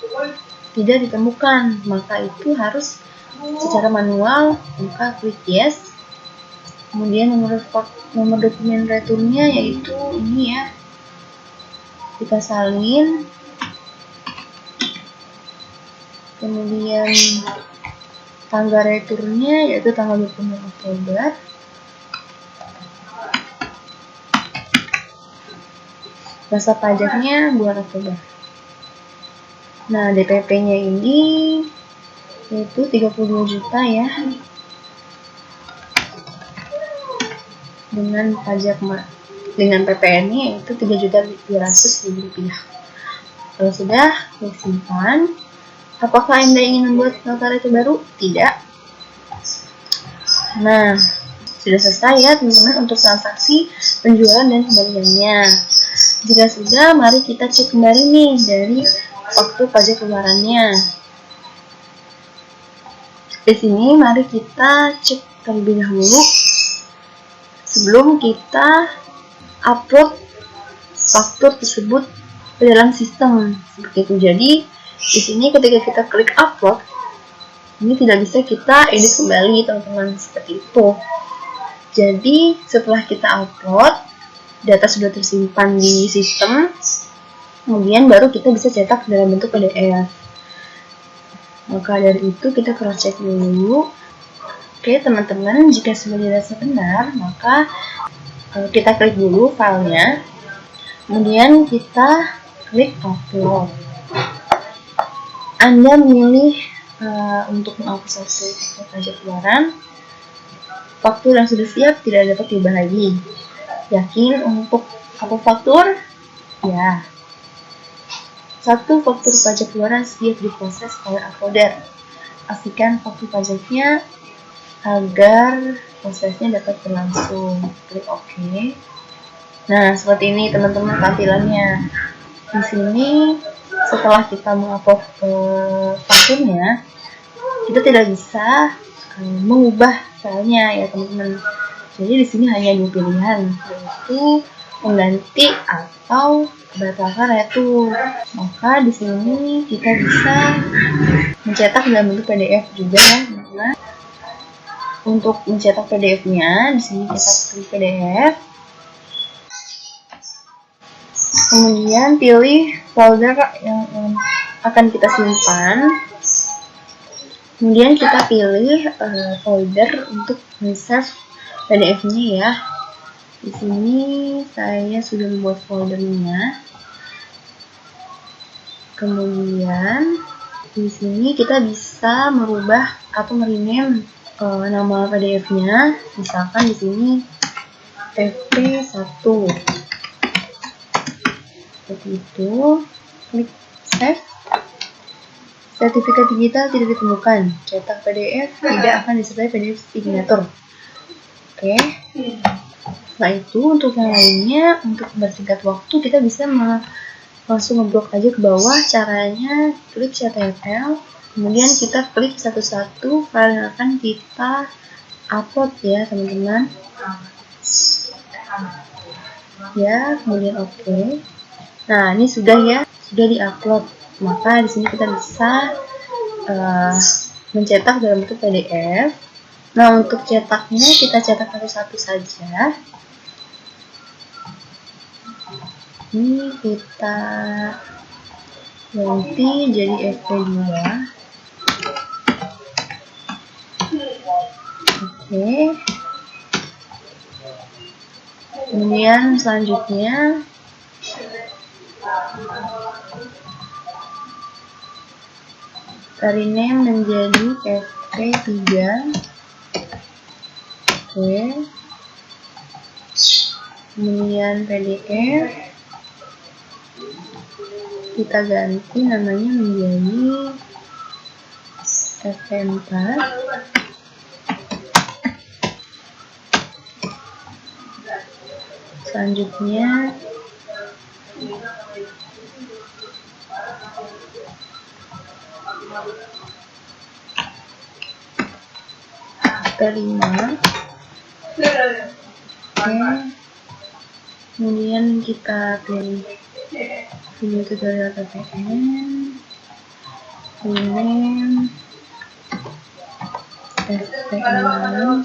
Speaker 1: tidak ditemukan, maka itu harus secara manual, maka klik yes. Kemudian nomor dokumen returnya yaitu ini ya, kita salin. Kemudian tanggal returnya yaitu tanggal 26 Oktober. Masa pajaknya bulan Oktober. Nah, DPP-nya ini yaitu 32 juta ya. Dengan pajak dengan PPN-nya yaitu 3.200.000 rupiah. Kalau sudah, klik simpan. Apakah Anda ingin membuat nota retur baru? Tidak. Nah, sudah selesai ya teman-teman untuk transaksi penjualan dan kembaliannya. Jika sudah, mari kita cek kembali nih dari faktur pajak keluarannya. Di sini mari kita cek terlebih dahulu sebelum kita upload faktur tersebut ke dalam sistem seperti itu. Jadi di sini ketika kita klik upload, ini tidak bisa kita edit kembali teman-teman, seperti itu. Jadi setelah kita upload, data sudah tersimpan di sistem, kemudian baru kita bisa cetak dalam bentuk PDF. Maka dari itu kita cross check dulu. Oke teman-teman, jika sudah dirasa benar, maka kita klik dulu filenya, kemudian kita klik upload. Anda memilih untuk menghapus hasil pajak keluaran. Faktur yang sudah siap tidak dapat diubah lagi. Yakin untuk upload faktur? Ya. Satu faktur pajak keluaran siap diproses oleh uploader. Pastikan faktur pajaknya agar prosesnya dapat berlangsung. Klik OK. Nah, seperti ini teman-teman tampilannya. Di sini setelah kita mengupload fakturnya, kita tidak bisa mengubah filenya ya teman-teman. Jadi di sini hanya dua pilihan, yaitu mengganti atau membatalkan retur. Maka di sini kita bisa mencetak dalam bentuk PDF juga ya teman-teman. Untuk mencetak PDF-nya, di sini kita klik PDF. Kemudian pilih folder yang akan kita simpan. Kemudian kita pilih folder untuk save PDF-nya ya. Di sini saya sudah membuat foldernya. Kemudian di sini kita bisa merubah atau merename nama PDF-nya, misalkan di sini FP1 seperti itu. Klik save. Sertifikat digital tidak ditemukan. Cetak PDF tidak akan disertai PDF signatur. Oke. Setelah itu untuk yang lainnya, untuk mempersingkat waktu, kita bisa langsung ngeblok aja ke bawah. Caranya klik CTRL. Kemudian kita klik satu-satu file yang akan kita upload ya teman-teman. Ya, kemudian OK. Nah, ini sudah ya, sudah diupload. Maka di sini kita bisa mencetak dalam bentuk PDF. Nah, untuk cetaknya kita cetak satu-satu saja. Ini kita ganti jadi FP2. Oke. Kemudian selanjutnya rename menjadi FP3. Oke. Kemudian PDF kita ganti namanya menjadi FP4. Selanjutnya FP5. Oke. Kemudian kita pilih video tutorial PPN, rename FP6.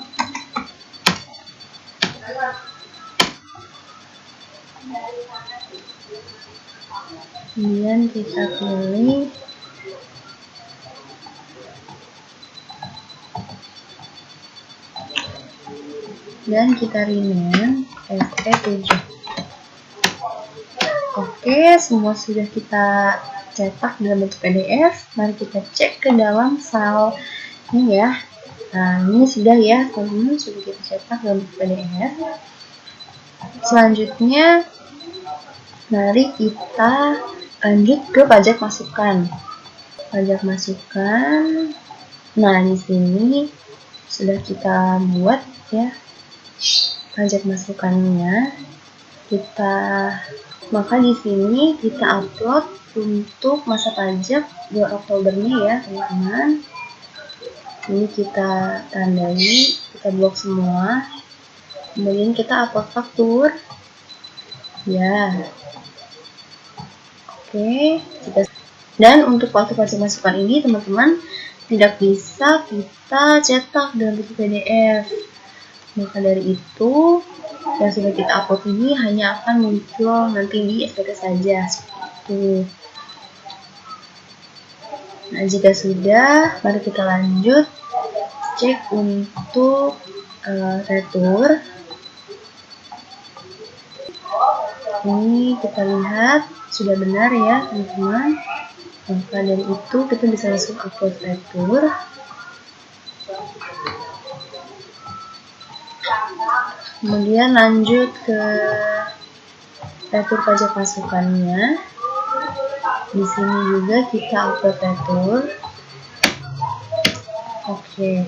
Speaker 1: Kemudian kita pilih dan kita rename FP7. Oke, semua sudah kita cetak dalam bentuk PDF. Mari kita cek ke dalam file ini ya. Nah, ini sudah ya teman-teman, sudah kita cetak dalam bentuk PDF. Selanjutnya mari kita lanjut ke pajak masukan. Pajak masukan. Nah, di sini sudah kita buat ya pajak masukannya. Maka di sini kita upload untuk masa pajak 2 Oktobernya ya teman-teman. Ini kita tandai, kita blok semua. Kemudian kita upload faktur. Ya. Oke, dan untuk waktu pajak masukan ini teman-teman tidak bisa kita cetak dalam bentuk PDF. Maka dari itu yang sudah kita upload ini hanya akan muncul nanti di SPT saja, seperti itu. Nah, jika sudah, mari kita lanjut cek untuk retur. Ini kita lihat sudah benar ya teman-teman. Maka dari itu kita bisa langsung upload retur. Kemudian lanjut ke retur pajak masukannya. Di sini juga kita upload retur. Oke.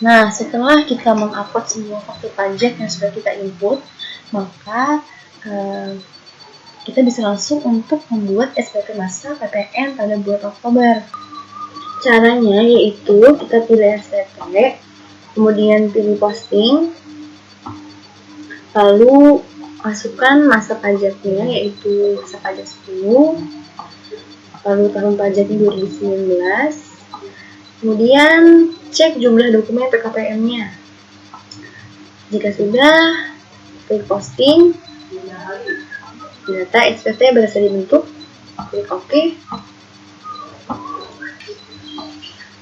Speaker 1: Nah, setelah kita mengupload semua faktur pajak yang sudah kita input, maka kita bisa langsung untuk membuat SPT masa PPN pada bulan Oktober. Caranya yaitu kita pilih SPT, kemudian pilih posting, lalu masukkan masa pajaknya yaitu masa pajak 10, lalu tahun pajaknya 2019, kemudian cek jumlah dokumen PKPM-nya. Jika sudah, klik posting, data SPT berhasil dibentuk, klik OK.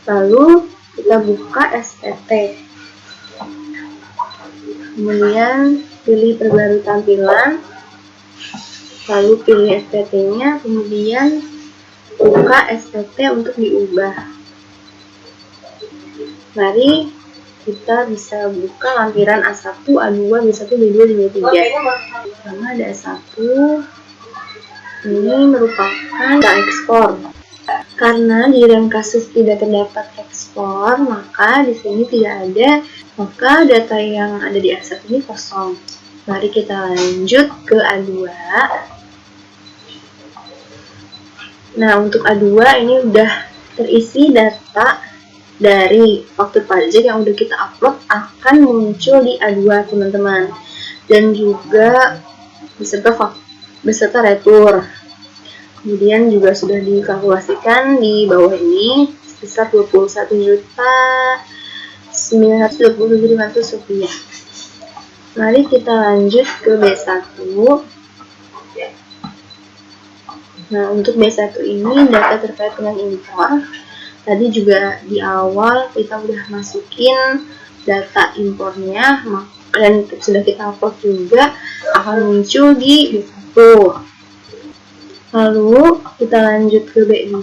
Speaker 1: Lalu kita buka SPT. Kemudian pilih perbarui tampilan, lalu pilih SPT-nya, kemudian buka SPT untuk diubah. Mari kita bisa buka lampiran A1, A2, B1, B2, B3. Pertama ada A1. Ini merupakan data ekspor. Karena di dalam kasus tidak terdapat ekspor, maka di sini tidak ada, maka data yang ada di A1 ini kosong. Mari kita lanjut ke A2. Nah, untuk A2 ini udah terisi data dari faktur pajak yang udah kita upload akan muncul di A2 teman-teman, dan juga beserta retur. Kemudian juga sudah dikalkulasikan di bawah ini sebesar Rp21.927.500. Mari kita lanjut ke B1. Nah, untuk B1 ini data terkait dengan impor. Tadi juga di awal kita udah masukin data impornya, dan sudah kita upload juga akan muncul di B1. Lalu kita lanjut ke B2.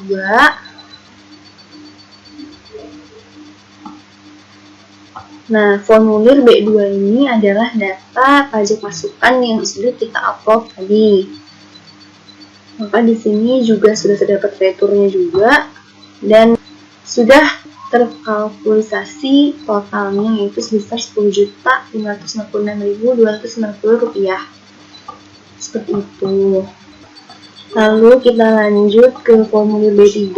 Speaker 1: Nah, formulir B2 ini adalah data pajak masukan yang sudah kita upload tadi. Maka di sini juga sudah terdapat returnya juga, dan sudah terkalkulisasi totalnya yaitu sebesar Rp10.556.290. Seperti itu. Lalu kita lanjut ke formulir B3.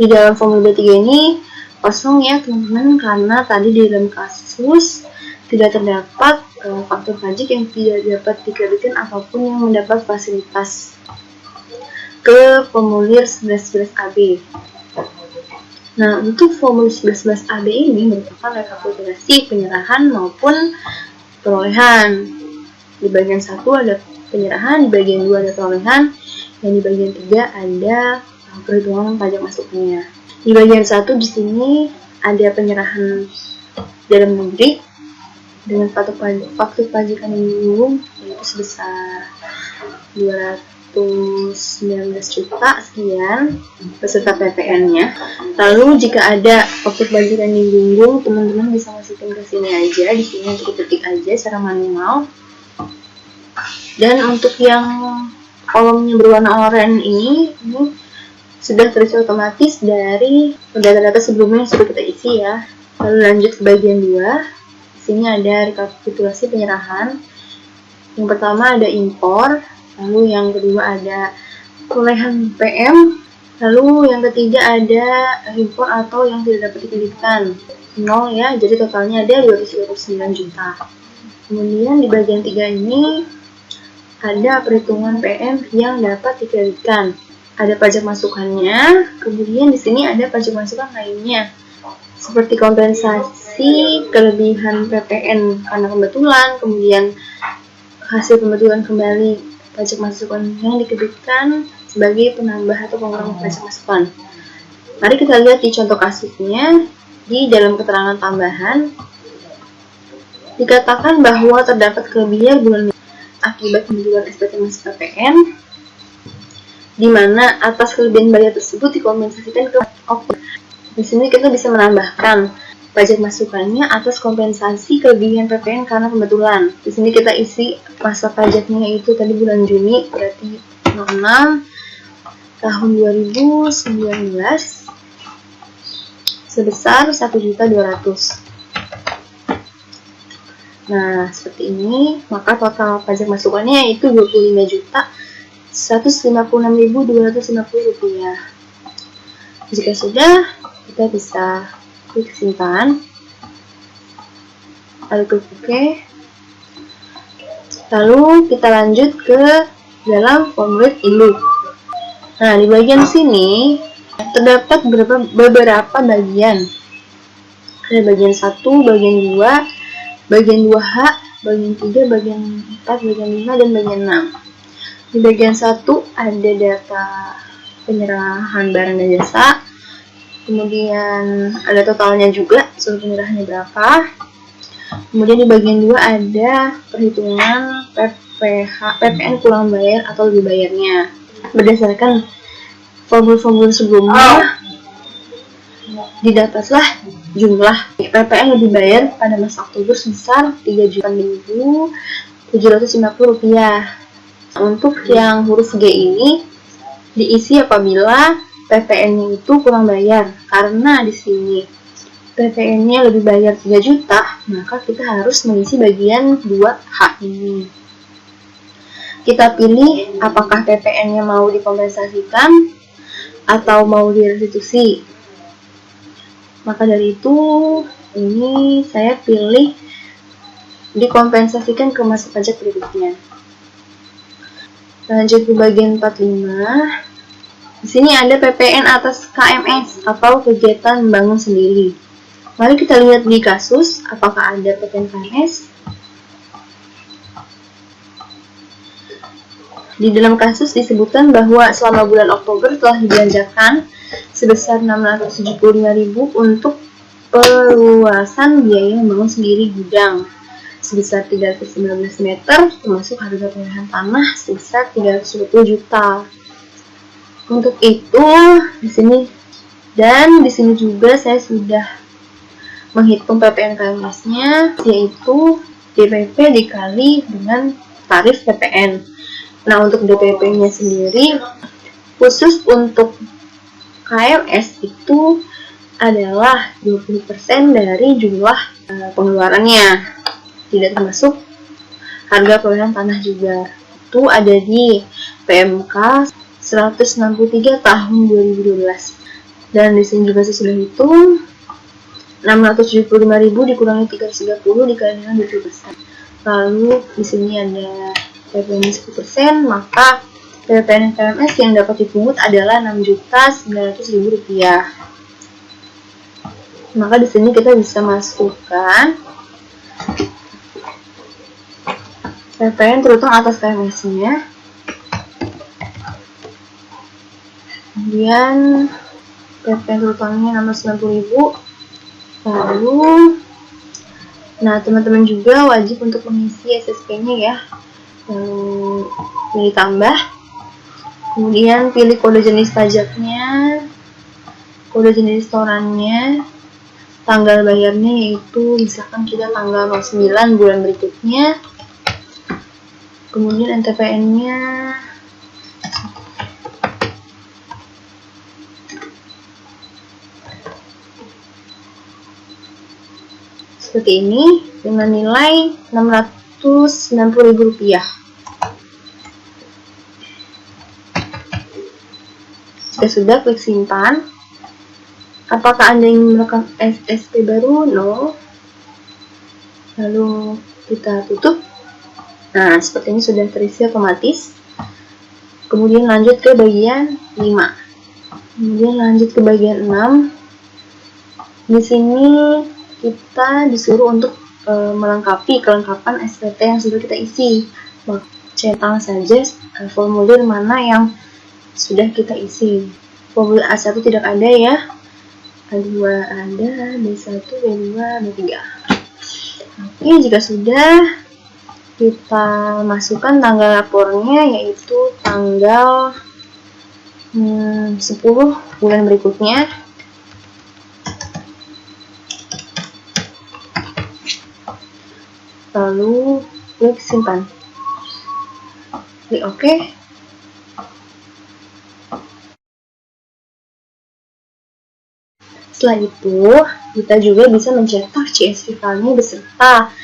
Speaker 1: Di dalam formulir B3 ini kosong ya teman-teman, karena tadi di dalam kasus tidak terdapat faktur pajak yang tidak dapat dikreditkan ataupun yang mendapat fasilitas. Ke formulir 1111AB. Nah, untuk formulir 1111AB ini merupakan rekapitulasi penyerahan maupun perolehan. Di bagian 1 ada penyerahan, di bagian 2 ada perolehan, dan di bagian 3 ada perhitungan pajak masukannya. Di bagian 1 di sini ada penyerahan dalam negeri dengan faktur pajak yang minimum yaitu sebesar 219 juta sekian beserta PPN-nya. Lalu jika ada faktur pajak yang digunggung, teman-teman bisa masukin ke sini aja, di sini untuk ketik aja secara manual. Dan untuk yang kolomnya berwarna oranye ini sudah terisi otomatis dari data-data sebelumnya yang sudah kita isi ya. Lalu lanjut ke bagian 2. Di sini ada rekapitulasi penyerahan. Yang pertama ada impor, lalu yang kedua ada perolehan PM, lalu yang ketiga ada impor atau yang tidak dapat dikreditkan 0 ya, jadi totalnya ada 239 juta. Kemudian di bagian 3 ini ada perhitungan PM yang dapat dikreditkan. Ada pajak masukannya, kemudian di sini ada pajak masukan lainnya. seperti kompensasi kelebihan PPN karena kebetulan, kemudian hasil pembetulan kembali pajak masukan yang dikreditkan sebagai penambah atau pengurangan pajak masukan. Mari kita lihat di contoh kasusnya. Di dalam keterangan tambahan dikatakan bahwa terdapat kelebihan bulan akibat pembetulan SPT masuk PPN, di mana atas kelebihan bayar tersebut dikompensasikan ke Oktober. Di sini kita bisa menambahkan pajak masukannya atas kompensasi kelebihan PPN karena pembetulan. Di sini kita isi masa pajaknya itu tadi bulan Juni, berarti 06 tahun 2019 sebesar 1.200.000. Nah, seperti ini, maka total pajak masukannya yaitu Rp25.156.250. Jika sudah, kita bisa klik simpan, lalu klik OK. Lalu kita lanjut ke dalam formulir ILU. Nah, di bagian sini terdapat beberapa bagian. Ada bagian 1, bagian 2, bagian 2H, bagian 3, bagian 4, bagian 5, dan bagian 6. Di bagian 1 ada data penyerahan barang dan jasa. Kemudian ada totalnya juga, seluruh penyerahannya berapa. Kemudian di bagian 2 ada perhitungan PPN kurang bayar atau lebih bayarnya. Berdasarkan formula-formula sebelumnya, didapatlah jumlah PPN lebih bayar pada masa Oktober sebesar Rp3.750. Untuk yang huruf G ini diisi apabila PPN-nya itu kurang bayar. Karena di sini PPN-nya lebih bayar 3 juta, maka kita harus mengisi bagian 2H ini. Kita pilih apakah PPN-nya mau dikompensasikan atau mau direstitusi. Maka dari itu, ini saya pilih dikompensasikan ke masa pajak berikutnya. Lanjut ke bagian 45. Di sini ada PPN atas KMS atau kegiatan membangun sendiri. Mari kita lihat di kasus apakah ada PPN KMS. Di dalam kasus disebutkan bahwa selama bulan Oktober telah dibelanjakan sebesar Rp675.000 untuk perluasan biaya membangun sendiri gudang sebesar 319 meter, termasuk harga pemilihan tanah sebesar 320 juta. Untuk itu di sini juga saya sudah menghitung PPN KMS-nya, yaitu DPP dikali dengan tarif PPN. Nah, untuk DPP-nya sendiri, khusus untuk KMS itu adalah 20% dari jumlah pengeluarannya. Tidak termasuk harga pemilihan tanah juga. Itu ada di PMK 163 tahun 2012. Dan di sini juga saya sudah hitung 675.000 dikurangi 330 dikali dengan 20%. Lalu di sini ada PPN 10%, maka PPN KMS yang dapat dipungut adalah Rp6.900.000. Maka di sini kita bisa masukkan PPN terutang atas KMS-nya. Kemudian PPN terutangnya Rp690.000. Lalu, nah teman-teman juga wajib untuk mengisi SSP-nya ya. Lalu pilih tambah, kemudian pilih kode jenis pajaknya, kode jenis setorannya, tanggal bayarnya yaitu misalkan kita tanggal 09 bulan berikutnya, kemudian NTPN-nya, seperti ini dengan nilai Rp690.000. Jika sudah, klik simpan. Apakah Anda ingin merekam SSP baru? No. Lalu kita tutup. Nah, seperti ini sudah terisi otomatis. Kemudian lanjut ke bagian 5. Kemudian lanjut ke bagian 6. Di sini kita disuruh untuk melengkapi kelengkapan SPT yang sudah kita isi. Centang saja formulir mana yang sudah kita isi. Formulir A1 tidak ada ya. A2 ada, B1, B2, B3. Oke, jika sudah, kita masukkan tanggal lapornya, yaitu tanggal 10 bulan berikutnya. Lalu klik simpan, klik OK. Setelah itu kita juga bisa mencetak CSV file-nya beserta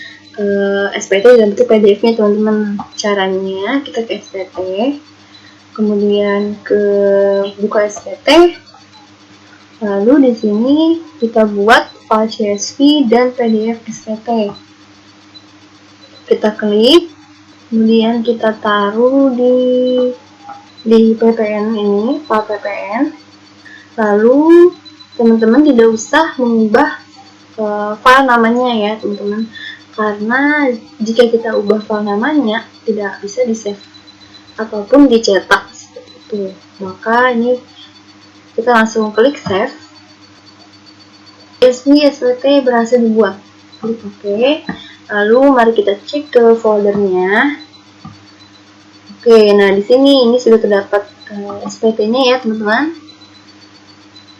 Speaker 1: SPT dalam bentuk PDF-nya teman-teman. Caranya kita ke SPT, kemudian ke buka SPT, lalu di sini kita buat file CSV dan PDF SPT. Kita klik, kemudian kita taruh di PPN ini, file PPN. Lalu teman-teman tidak usah mengubah file namanya ya teman-teman, karena jika kita ubah file namanya tidak bisa di-save ataupun dicetak seperti itu. Maka ini kita langsung klik save. CSV SPT berhasil dibuat, klik OK. Lalu mari kita cek ke foldernya. Oke, nah di sini ini sudah terdapat SPT-nya ya teman-teman,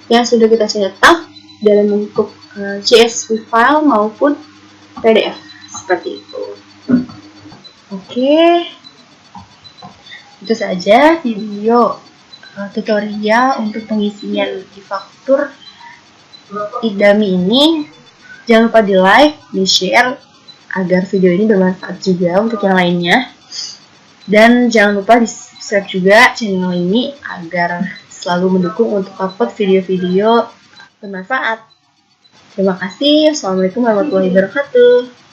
Speaker 1: yang sudah kita cetak dalam bentuk CSV file maupun PDF seperti itu. Oke, itu saja video tutorial untuk pengisian e-faktur IDAMI ini. Jangan lupa di like, di share agar video ini bermanfaat juga untuk yang lainnya. Dan jangan lupa di subscribe juga channel ini agar selalu mendukung untuk upload video-video bermanfaat. Terima kasih. Assalamualaikum warahmatullahi wabarakatuh.